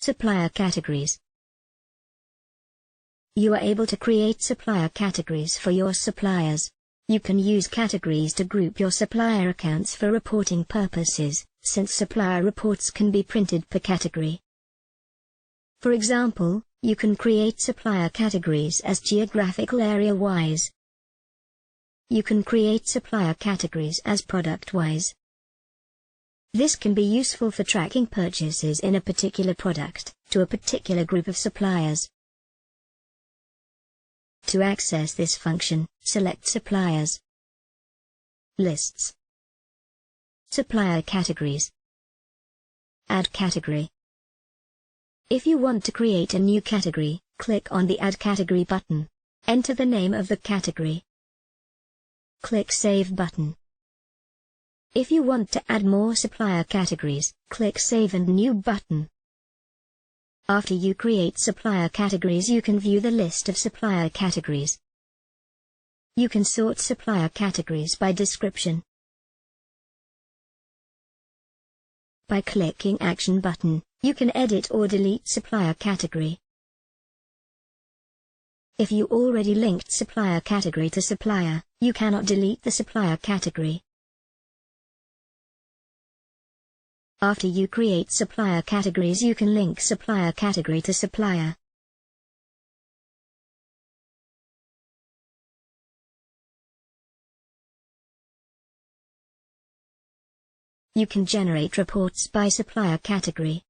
Supplier categories. You are able to create supplier categories for your suppliers. You can use categories to group your supplier accounts for reporting purposes, since supplier reports can be printed per category. For example, you can create supplier categories as geographical area-wise. You can create supplier categories as product-wise. This can be useful for tracking purchases in a particular product, to a particular group of suppliers. To access this function, select Suppliers, Lists, Supplier Categories, Add Category. If you want to create a new category, click on the Add Category button. Enter the name of the category. Click Save button. If you want to add more supplier categories, click Save and New button. After you create supplier categories, you can view the list of supplier categories. You can sort supplier categories by description. By clicking Action button, you can edit or delete supplier category. If you already linked supplier category to supplier, you cannot delete the supplier category. After you create supplier categories, you can link supplier category to supplier. You can generate reports by supplier category.